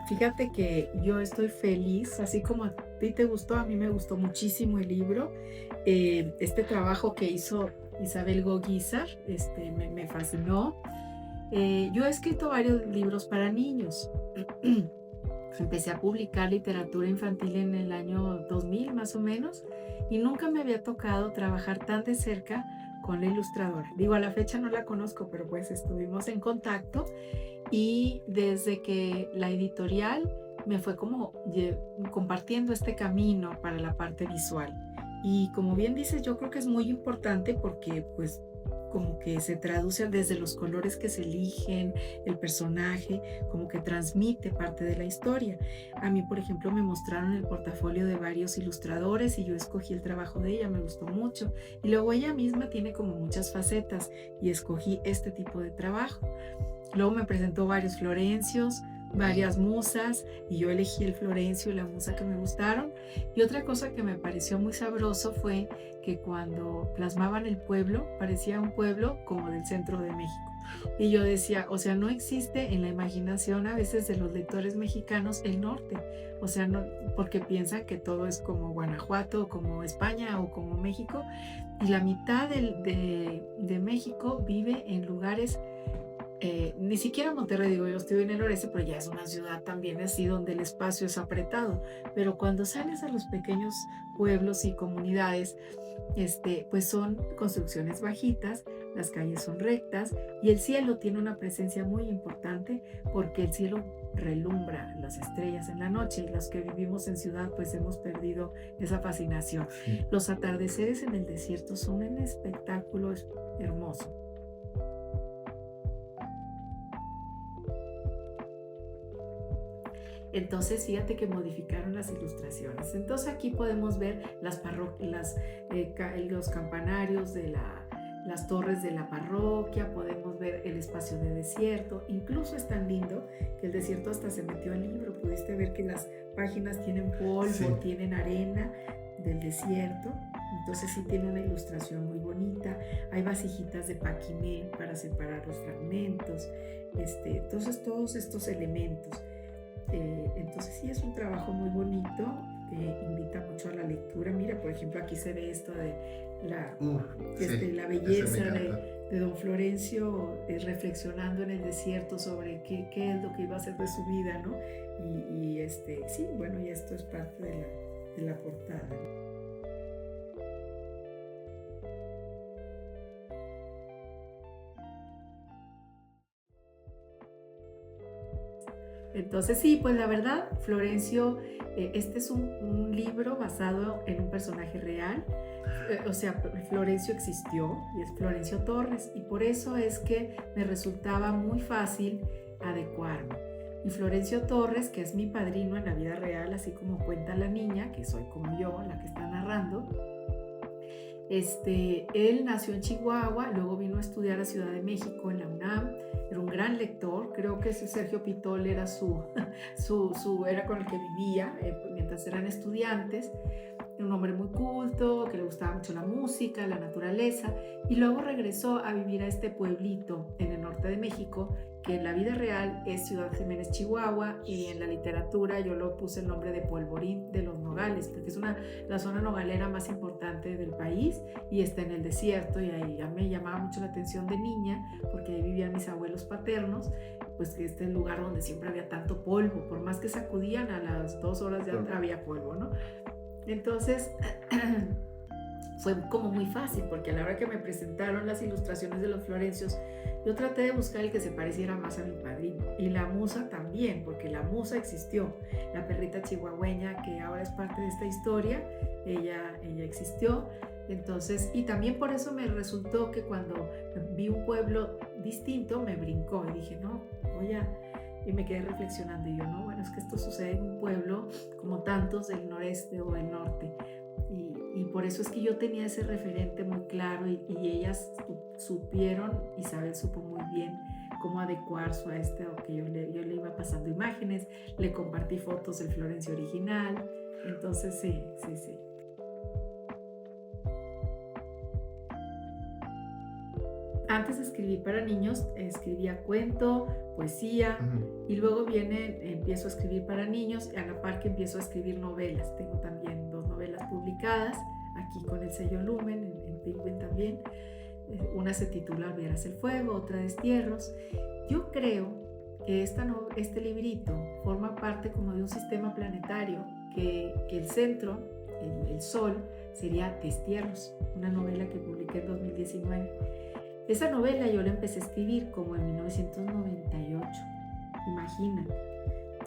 Fíjate que yo estoy feliz, así como a ti te gustó, a mí me gustó muchísimo el libro. Este trabajo que hizo Isabel Gogizar, me fascinó. Yo he escrito varios libros para niños. Empecé a publicar literatura infantil en el año 2000 más o menos, y nunca me había tocado trabajar tan de cerca con la ilustradora. Digo, a la fecha no la conozco, pero pues estuvimos en contacto, y desde que la editorial me fue como compartiendo este camino para la parte visual. Y como bien dices, yo creo que es muy importante porque pues como que se traduce desde los colores que se eligen, el personaje, como que transmite parte de la historia. A mí, por ejemplo, me mostraron el portafolio de varios ilustradores y yo escogí el trabajo de ella, me gustó mucho. Y luego ella misma tiene como muchas facetas y escogí este tipo de trabajo. Luego me presentó varios Florencios, varias musas, y yo elegí el Florencio y la musa que me gustaron. Y otra cosa que me pareció muy sabroso fue que cuando plasmaban el pueblo, parecía un pueblo como del centro de México. Y yo decía, o sea, no existe en la imaginación a veces de los lectores mexicanos el norte, o sea, no, porque piensan que todo es como Guanajuato, como España o como México, y la mitad de México vive en lugares ni siquiera Monterrey, digo, yo estoy en el noreste, pero ya es una ciudad también así donde el espacio es apretado. Pero cuando sales a los pequeños pueblos y comunidades, pues son construcciones bajitas, las calles son rectas y el cielo tiene una presencia muy importante porque el cielo relumbra las estrellas en la noche, y los que vivimos en ciudad pues hemos perdido esa fascinación. Sí. Los atardeceres en el desierto son un espectáculo hermoso. Entonces, fíjate que modificaron las ilustraciones. Entonces, aquí podemos ver los campanarios las torres de la parroquia, podemos ver el espacio de desierto. Incluso es tan lindo que el desierto hasta se metió al libro. Pudiste ver que las páginas tienen polvo, Sí. tienen arena del desierto. Entonces sí tiene una ilustración muy bonita. Hay vasijitas de paquimé para separar los fragmentos. Entonces todos estos elementos. Entonces sí es un trabajo muy bonito que invita mucho a la lectura. Mira, por ejemplo, aquí se ve esto de la, Sí, la ese me belleza encanta. de don Florencio reflexionando en el desierto sobre qué es lo que iba a hacer de su vida, ¿no? Sí, bueno, y esto es parte de la portada, ¿no? Entonces sí, pues la verdad, Florencio, este es un libro basado en un personaje real. O sea, Florencio existió y es Florencio Torres, y por eso es que me resultaba muy fácil adecuarme. Y Florencio Torres, que es mi padrino en la vida real, así como cuenta la niña, que soy como yo, la que está narrando, él nació en Chihuahua, luego vino a estudiar a Ciudad de México en la UNAM, era un gran lector, creo que ese Sergio Pitol era era con el que vivía mientras eran estudiantes, un hombre muy culto, que le gustaba mucho la música, la naturaleza, y luego regresó a vivir a este pueblito en el norte de México, que en la vida real es Ciudad Jiménez, Chihuahua, y en la literatura yo lo puse el nombre de Polvorín de los Nogales, porque es la zona nogalera más importante del país y está en el desierto, y ahí ya me llamaba mucho la atención de niña, porque ahí vivían mis abuelos paternos, pues que este lugar donde siempre había tanto polvo, por más que sacudían a las 2 horas ya Claro. había polvo, ¿no? Entonces, fue como muy fácil, porque a la hora que me presentaron las ilustraciones de los Florencios, yo traté de buscar el que se pareciera más a mi padrino. Y la musa también, porque la musa existió. La perrita chihuahueña, que ahora es parte de esta historia, ella existió. Entonces, y también por eso me resultó que cuando vi un pueblo distinto, me brincó y dije, no, voy a... Y me quedé reflexionando y yo, no, bueno, es que esto sucede en un pueblo como tantos del noreste o del norte. Y por eso es que yo tenía ese referente muy claro, y ellas supieron, Isabel supo muy bien cómo adecuarse a o que yo le iba pasando imágenes, le compartí fotos del Florencio original, entonces sí, sí, sí. antes de escribir para niños, escribía cuento, poesía, y luego empiezo a escribir para niños, y a la par que empiezo a escribir novelas. Tengo también 2 novelas publicadas, aquí con el sello Lumen, en Penguin también. Una se titula Verás el fuego, otra Destierros. Yo creo que este librito forma parte como de un sistema planetario, que el centro, el Sol, sería Destierros, una novela que publiqué en 2019. Esa novela yo la empecé a escribir como en 1998, imagínate,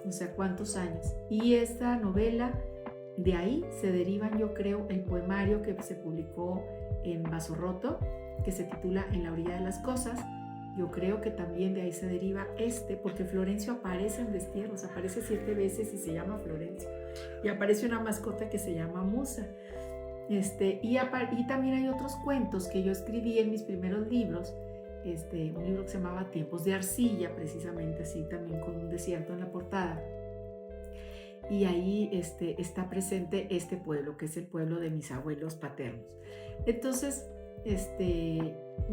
o sea, cuántos años. Y esta novela, de ahí se derivan, yo creo, el poemario que se publicó en Vaso Roto, que se titula En la orilla de las cosas. Yo creo que también de ahí se deriva porque Florencio aparece en Destierros, aparece 7 veces y se llama Florencio. Y aparece una mascota que se llama Musa. Y también hay otros cuentos que yo escribí en mis primeros libros. Un libro que se llamaba Tiempos de Arcilla, precisamente así, también con un desierto en la portada. Y ahí está presente este pueblo, que es el pueblo de mis abuelos paternos. Entonces,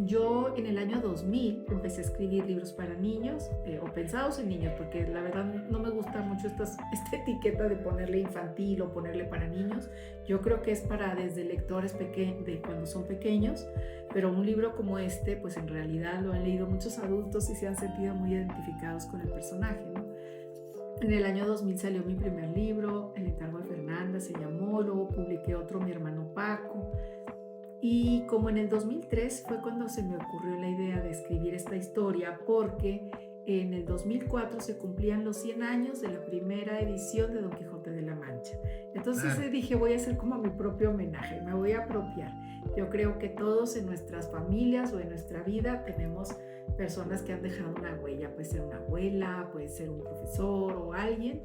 yo en el año 2000 empecé a escribir libros para niños, o pensados en niños, porque la verdad no me gusta mucho esta etiqueta de ponerle infantil o ponerle para niños. Yo creo que es para desde lectores de cuando son pequeños, pero un libro como pues en realidad lo han leído muchos adultos y se han sentido muy identificados con el personaje, ¿no? En el año 2000 salió mi primer libro, El encargo de Fernanda se llamó, luego publiqué otro, Mi hermano Paco. Y como en el 2003 fue cuando se me ocurrió la idea de escribir esta historia, porque en el 2004 se cumplían los 100 años de la primera edición de Don Quijote de la Mancha. Entonces dije, voy a hacer como mi propio homenaje, me voy a apropiar. Yo creo que todos en nuestras familias o en nuestra vida tenemos personas que han dejado una huella, puede ser una abuela, puede ser un profesor o alguien.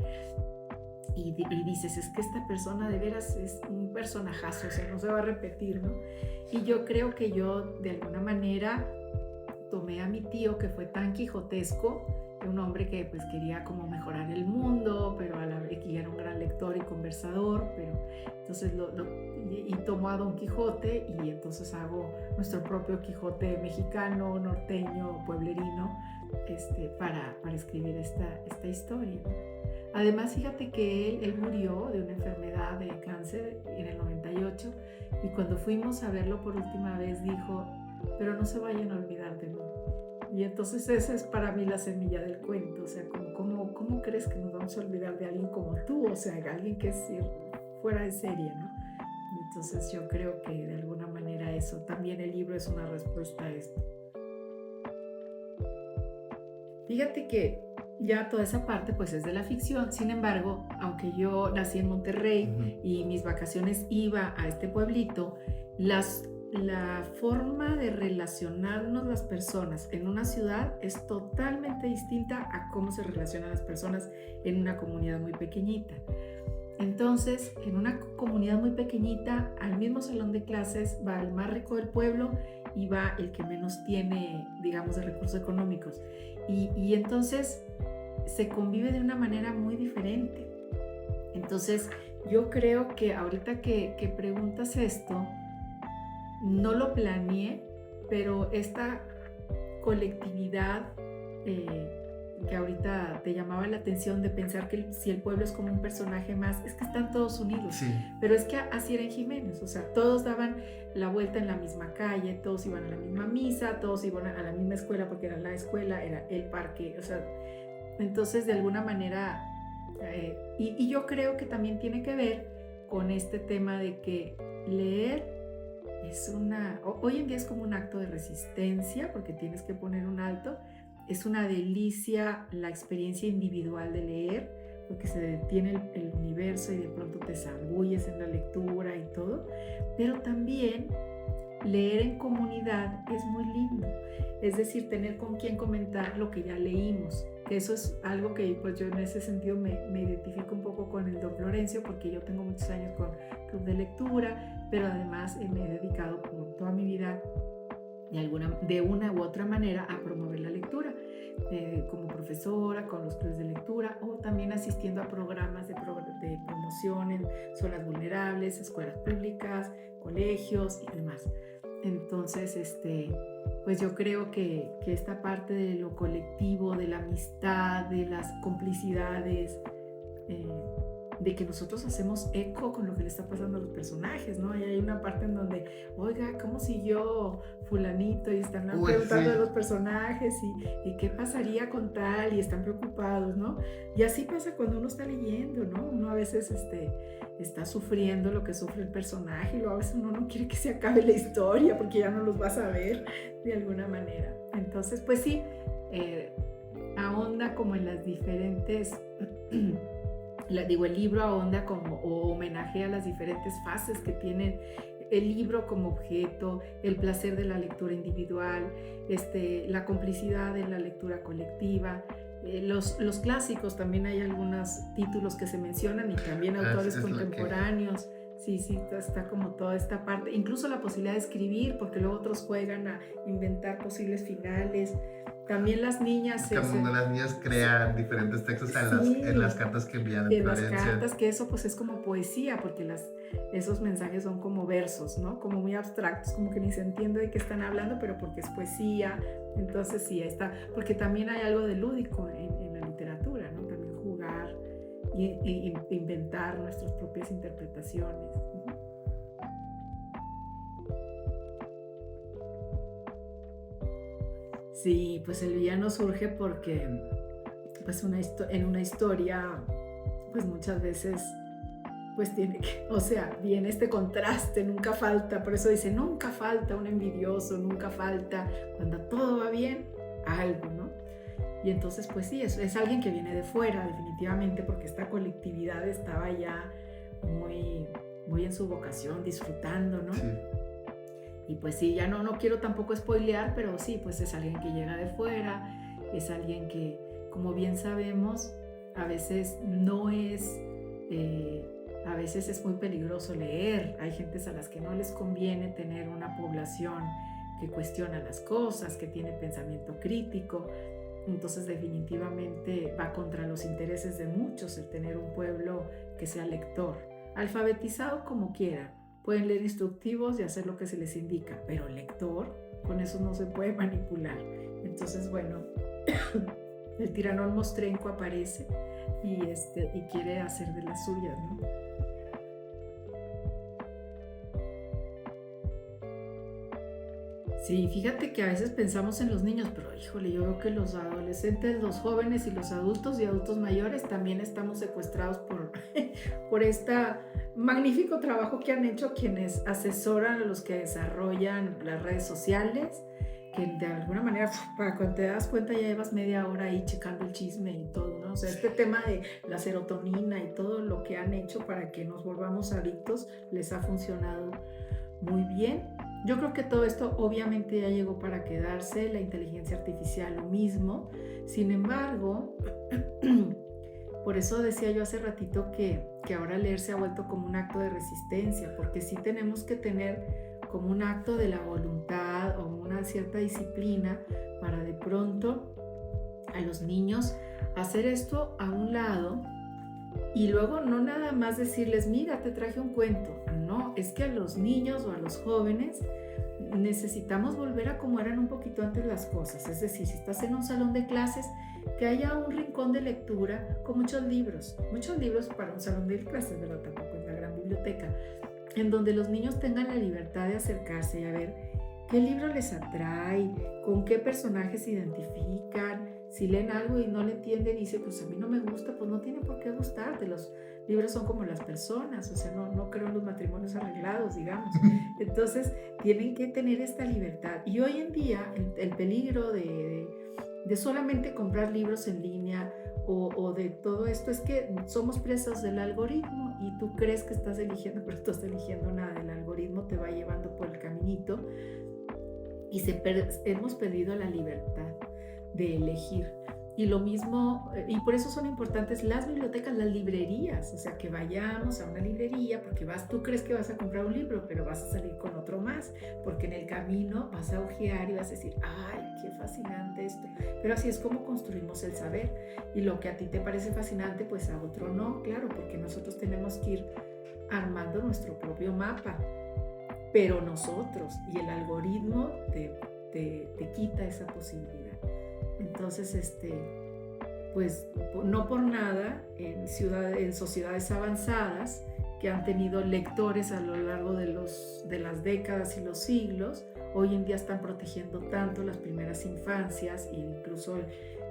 Y dices, es que esta persona de veras es un personajazo, o sea, no se va a repetir, ¿no? Y yo creo que yo de alguna manera tomé a mi tío, que fue tan quijotesco, un hombre que pues quería como mejorar el mundo, pero a la vez que era un gran lector y conversador, pero entonces y tomó a Don Quijote, y entonces hago nuestro propio Quijote mexicano, norteño, pueblerino, para escribir esta historia, ¿no? Además, fíjate que él murió de una enfermedad de cáncer en el 98, y cuando fuimos a verlo por última vez dijo, pero no se vayan a olvidar de mí. Y entonces esa es para mí la semilla del cuento, o sea, ¿cómo crees que nos vamos a olvidar de alguien como tú? O sea, alguien que es fuera de serie, ¿no? Entonces yo creo que de alguna manera eso, también el libro es una respuesta a esto. Fíjate que ya toda esa parte pues es de la ficción, sin embargo, aunque yo nací en Monterrey y mis vacaciones iba a este pueblito, la forma de relacionarnos las personas en una ciudad es totalmente distinta a cómo se relacionan las personas en una comunidad muy pequeñita. Entonces, en una comunidad muy pequeñita, al mismo salón de clases va el más rico del pueblo y va el que menos tiene, digamos, de recursos económicos. Y entonces se convive de una manera muy diferente. Entonces, yo creo que ahorita que preguntas esto, no lo planeé, pero esta colectividad que ahorita te llamaba la atención de pensar que si el pueblo es como un personaje más, es que están todos unidos, sí. Pero es que así era en Jiménez, o sea, todos daban la vuelta en la misma calle, todos iban a la misma misa, todos iban a la misma escuela, porque era la escuela, era el parque, o sea, entonces de alguna manera, y yo creo que también tiene que ver con este tema de que leer hoy en día es como un acto de resistencia, porque tienes que poner un alto. Es una delicia la experiencia individual de leer, porque se detiene el universo y de pronto te zambulles en la lectura y todo, pero también leer en comunidad es muy lindo, es decir, tener con quien comentar lo que ya leímos, que eso es algo que pues yo en ese sentido me identifico un poco con el Don Florencio, porque yo tengo muchos años con club de lectura, pero además me he dedicado por toda mi vida de una u otra manera a promover la lectura, como profesora, con los clubes de lectura, o también asistiendo a programas de promoción en zonas vulnerables, escuelas públicas, colegios y demás. Entonces, pues yo creo que esta parte de lo colectivo, de la amistad, de las complicidades, eh, de que nosotros hacemos eco con lo que le está pasando a los personajes, ¿no? Y hay una parte en donde, oiga, ¿cómo siguió fulanito? Y están Uy, preguntando sí. de los personajes y qué pasaría con tal, y están preocupados, ¿no? Y así pasa cuando uno está leyendo, ¿no? Uno a veces está sufriendo lo que sufre el personaje, y luego a veces uno no quiere que se acabe la historia porque ya no los vas a ver de alguna manera. Entonces, pues sí, eh, ahonda como en las diferentes el libro ahonda como o homenajea las diferentes fases que tiene el libro como objeto, el placer de la lectura individual, la complicidad de la lectura colectiva. Los clásicos, también hay algunos títulos que se mencionan y también autores Es lo que... contemporáneos. Sí, sí, está como toda esta parte, incluso la posibilidad de escribir, porque luego otros juegan a inventar posibles finales. También las niñas Cuando las niñas crean diferentes textos en las sí, cartas que envían en en las Florencia. cartas, que eso pues es como poesía, porque esos mensajes son como versos, ¿no? Como muy abstractos, como que ni se entiende de qué están hablando, pero porque es poesía. Entonces sí, ahí está, porque también hay algo de lúdico en la literatura, ¿no? También jugar y inventar nuestras propias interpretaciones. Sí, pues el villano surge porque pues en una historia pues muchas veces pues tiene que, o sea, viene este contraste, nunca falta, por eso dice, nunca falta un envidioso, nunca falta, cuando todo va bien, algo, ¿no? Y entonces, pues sí, es alguien que viene de fuera, definitivamente, porque esta colectividad estaba ya muy, muy en su vocación, disfrutando, ¿no? Sí. Y pues sí, ya no quiero tampoco spoilear, pero sí, pues es alguien que llega de fuera, es alguien que, como bien sabemos, a veces no es, a veces es muy peligroso leer. Hay gentes a las que no les conviene tener una población que cuestiona las cosas, que tiene pensamiento crítico. Entonces definitivamente va contra los intereses de muchos el tener un pueblo que sea lector, alfabetizado como quiera. Pueden leer instructivos y hacer lo que se les indica, pero lector, con eso no se puede manipular. Entonces, bueno, el tiranón mostrenco aparece y quiere hacer de las suyas, ¿no? Sí, fíjate que a veces pensamos en los niños, pero híjole, yo veo que los adolescentes, los jóvenes y adultos mayores también estamos secuestrados por este magnífico trabajo que han hecho quienes asesoran a los que desarrollan las redes sociales, que de alguna manera, para cuando te das cuenta ya llevas media hora ahí checando el chisme y todo, ¿no? O sea, este tema de la serotonina y todo lo que han hecho para que nos volvamos adictos les ha funcionado muy bien. Yo creo que todo esto obviamente ya llegó para quedarse, la inteligencia artificial lo mismo. Sin embargo, por eso decía yo hace ratito que ahora leer se ha vuelto como un acto de resistencia, porque sí tenemos que tener como un acto de la voluntad o una cierta disciplina para de pronto a los niños hacer esto a un lado. Y luego no nada más decirles, mira, te traje un cuento. No, es que a los niños o a los jóvenes necesitamos volver a como eran un poquito antes las cosas. Es decir, si estás en un salón de clases, que haya un rincón de lectura con muchos libros para un salón de clases, ¿verdad? Tampoco es la gran biblioteca, en donde los niños tengan la libertad de acercarse y a ver qué libro les atrae, con qué personajes se identifican. Si leen algo y no le entienden y dicen, pues a mí no me gusta, pues no tiene por qué gustarte. Los libros son como las personas, o sea, no creo en los matrimonios arreglados, digamos. Entonces, tienen que tener esta libertad. Y hoy en día, el peligro de solamente comprar libros en línea o de todo esto es que somos presas del algoritmo y tú crees que estás eligiendo, pero no estás eligiendo nada. El algoritmo te va llevando por el caminito y hemos perdido la libertad de elegir. Y lo mismo, y por eso son importantes las bibliotecas, las librerías, o sea, que vayamos a una librería, porque tú crees que vas a comprar un libro, pero vas a salir con otro más, porque en el camino vas a ojear y vas a decir, ay, qué fascinante esto. Pero así es como construimos el saber, y lo que a ti te parece fascinante, pues a otro no, claro, porque nosotros tenemos que ir armando nuestro propio mapa. pero nosotros y el algoritmo te quita esa posibilidad. Entonces, pues no por nada en sociedades avanzadas que han tenido lectores a lo largo de las décadas y los siglos, hoy en día están protegiendo tanto las primeras infancias e incluso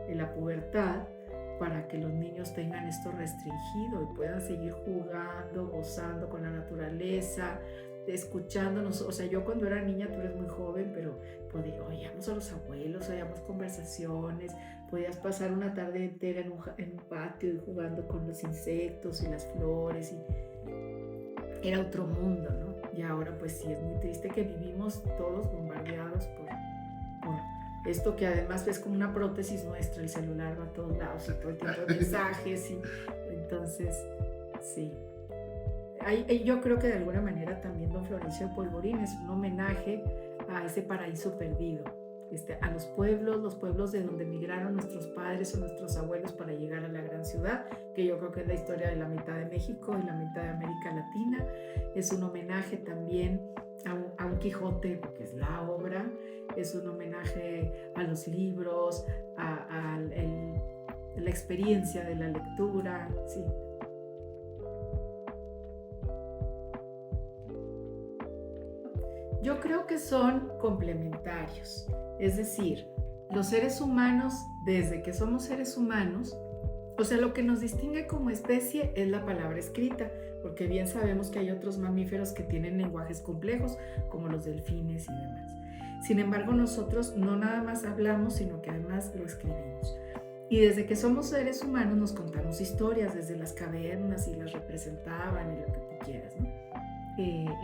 en la pubertad, para que los niños tengan esto restringido y puedan seguir jugando, gozando con la naturaleza, escuchándonos. O sea, yo cuando era niña, tú eres muy joven, pero oíamos a los abuelos, oíamos conversaciones, podías pasar una tarde entera en un patio y jugando con los insectos y las flores, y era otro mundo, ¿no? Y ahora pues sí, es muy triste que vivimos todos bombardeados por esto, que además es como una prótesis nuestra. El celular va a todos lados y todo el tiempo de mensajes, y entonces sí. Yo creo que de alguna manera también Don Florencio de Polvorín es un homenaje a ese paraíso perdido, a los pueblos de donde migraron nuestros padres o nuestros abuelos para llegar a la gran ciudad, que yo creo que es la historia de la mitad de México y la mitad de América Latina. Es un homenaje también a un Quijote, porque es la obra, es un homenaje a los libros, a la experiencia de la lectura, sí. Yo creo que son complementarios, es decir, los seres humanos, desde que somos seres humanos, o sea, lo que nos distingue como especie es la palabra escrita, porque bien sabemos que hay otros mamíferos que tienen lenguajes complejos, como los delfines y demás. Sin embargo, nosotros no nada más hablamos, sino que además lo escribimos. Y desde que somos seres humanos nos contamos historias, desde las cavernas, y las representaban y lo que tú quieras, ¿no?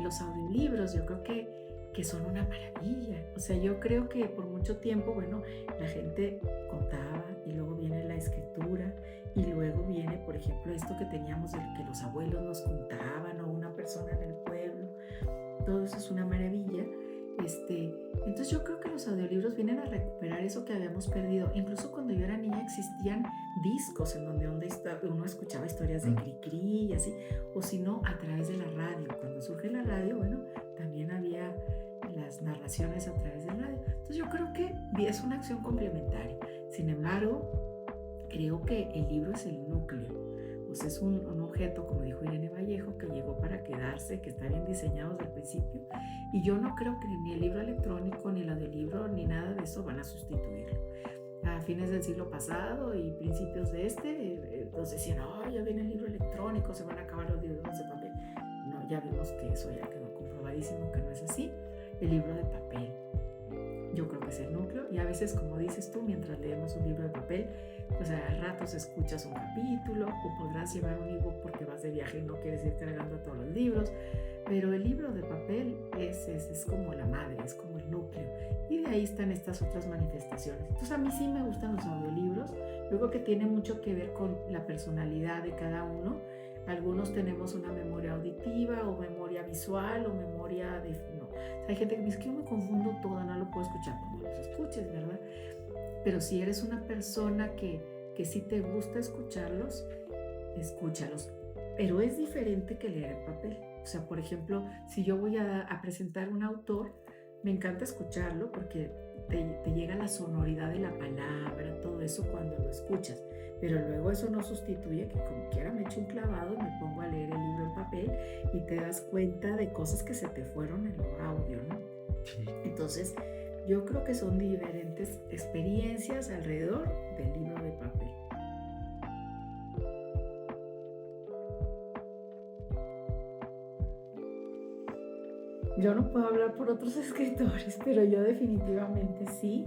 Los audiolibros, yo creo que son una maravilla. O sea, yo creo que por mucho tiempo, bueno, la gente contaba y luego viene la escritura y luego viene, por ejemplo, esto que teníamos de que los abuelos nos contaban o una persona en el pueblo. Todo eso es una maravilla. Entonces yo creo que los audiolibros vienen a recuperar eso que habíamos perdido. Incluso cuando yo era niña existían discos en donde uno escuchaba historias de Cricri y así, o si no, a través de la radio. Cuando surge la radio, bueno, también había las narraciones a través de la radio. Entonces yo creo que es una acción complementaria. Sin embargo, creo que el libro es el núcleo. O sea, es un objeto, como dijo Irene Vallejo, que llegó para quedarse, que está bien diseñado desde el principio, y yo no creo que ni el libro electrónico, ni el audiolibro, ni nada de eso van a sustituirlo. A fines del siglo pasado y principios de nos decían, ya viene el libro electrónico, se van a acabar los libros de papel. No, ya vimos que eso ya quedó comprobadísimo que no es así. El libro de papel, yo creo que es el núcleo, y a veces, como dices tú, mientras leemos un libro de papel, pues a ratos escuchas un capítulo, o podrás llevar un ebook porque vas de viaje y no quieres ir cargando todos los libros, pero el libro de papel es como la madre, es como el núcleo, y de ahí están estas otras manifestaciones. Entonces a mí sí me gustan los audiolibros. Yo creo que tiene mucho que ver con la personalidad de cada uno. Algunos tenemos una memoria auditiva o memoria visual o memoria de... No. O sea, hay gente que me dice que yo me confundo toda, no lo puedo escuchar. Pues no los escuches, ¿verdad? Pero si eres una persona que sí te gusta escucharlos, escúchalos. Pero es diferente que leer en papel. O sea, por ejemplo, si yo voy a presentar un autor, me encanta escucharlo porque te llega la sonoridad de la palabra, todo eso cuando lo escuchas. Pero luego eso no sustituye que como quiera me echo un clavado y me pongo a leer el libro en papel y te das cuenta de cosas que se te fueron en el audio, ¿no? Sí. Entonces, yo creo que son diferentes experiencias alrededor del libro de papel. Yo no puedo hablar por otros escritores, pero yo definitivamente sí.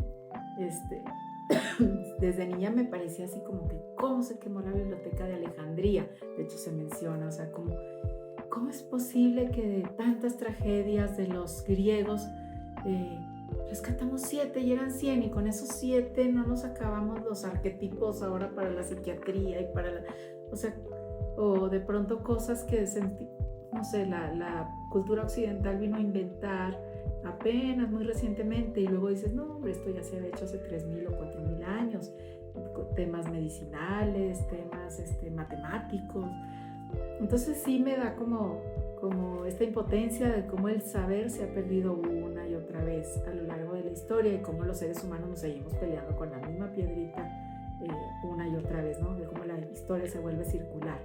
Desde niña me parecía así como que cómo se quemó la biblioteca de Alejandría. De hecho se menciona, o sea, ¿cómo es posible que de tantas tragedias de los griegos rescatamos 7 y eran 100, y con esos 7 no nos acabamos los arquetipos ahora para la psiquiatría y para o de pronto cosas que no sé, la cultura occidental vino a inventar apenas muy recientemente, y luego dices, no hombre, esto ya se había hecho hace 3.000 o 4.000 años, temas medicinales, temas matemáticos. Entonces sí me da como como esta impotencia de cómo el saber se ha perdido una y otra vez a lo largo de la historia y cómo los seres humanos nos seguimos peleando con la misma piedrita una y otra vez, ¿no? De cómo la historia se vuelve circular.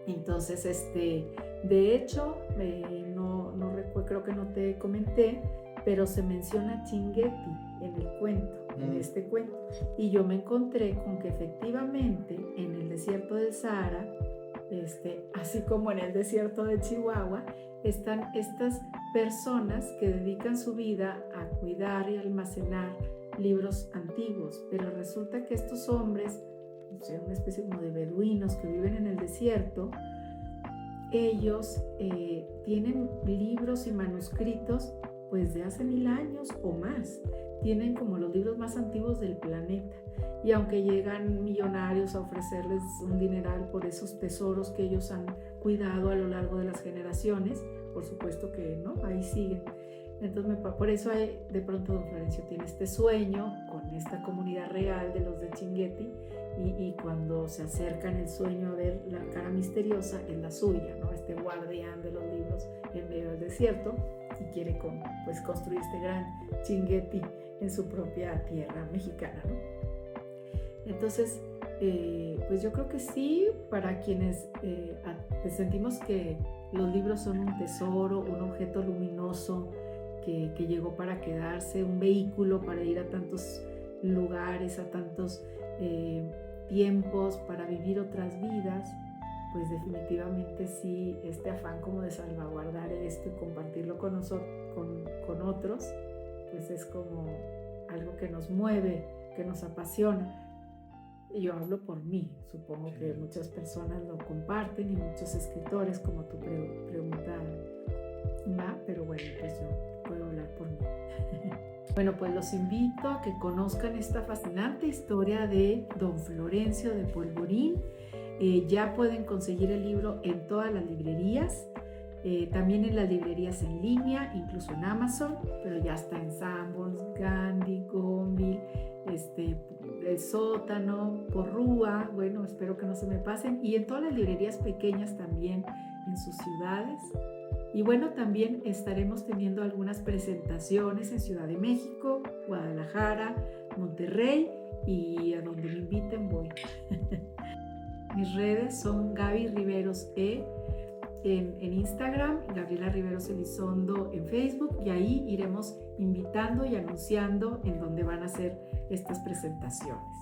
Entonces, de hecho, no recuerdo, creo que no te comenté, pero se menciona Chinguetti en el cuento, en este cuento. Y yo me encontré con que efectivamente en el desierto del Sahara, así como en el desierto de Chihuahua, están estas personas que dedican su vida a cuidar y almacenar libros antiguos, pero resulta que estos hombres, o sea, una especie como de beduinos que viven en el desierto, ellos tienen libros y manuscritos pues de hace 1000 años o más. Tienen como los libros más antiguos del planeta, y aunque llegan millonarios a ofrecerles un dineral por esos tesoros que ellos han cuidado a lo largo de las generaciones, por supuesto que no, ahí siguen. Entonces por eso de pronto don Florencio tiene este sueño con esta comunidad real de los de Chinguetti, y cuando se acerca en el sueño a ver la cara misteriosa es la suya, ¿no? Este guardián de los libros en medio del desierto, y quiere pues construir este gran Chinguetti en su propia tierra mexicana, ¿no? Entonces, pues yo creo que sí, para quienes sentimos que los libros son un tesoro, un objeto luminoso que llegó para quedarse, un vehículo para ir a tantos lugares, a tantos tiempos, para vivir otras vidas, pues definitivamente sí, este afán como de salvaguardar esto y compartirlo con otros, pues es como algo que nos mueve, que nos apasiona. Yo hablo por mí, supongo que muchas personas lo comparten y muchos escritores, como tu pregunta va, pero bueno, pues yo puedo hablar por mí. Bueno, pues los invito a que conozcan esta fascinante historia de don Florencio de Polvorín. Ya pueden conseguir el libro en todas las librerías, también en las librerías en línea, incluso en Amazon, pero ya está en Sanborns, Gandhi, Gonville, El Sótano, Porrúa, bueno, espero que no se me pasen, y en todas las librerías pequeñas también en sus ciudades. Y bueno, también estaremos teniendo algunas presentaciones en Ciudad de México, Guadalajara, Monterrey, y a donde me inviten voy. Mis redes son Gaby Riveros en Instagram, Gabriela Riveros Elizondo en Facebook, y ahí iremos invitando y anunciando en dónde van a ser estas presentaciones.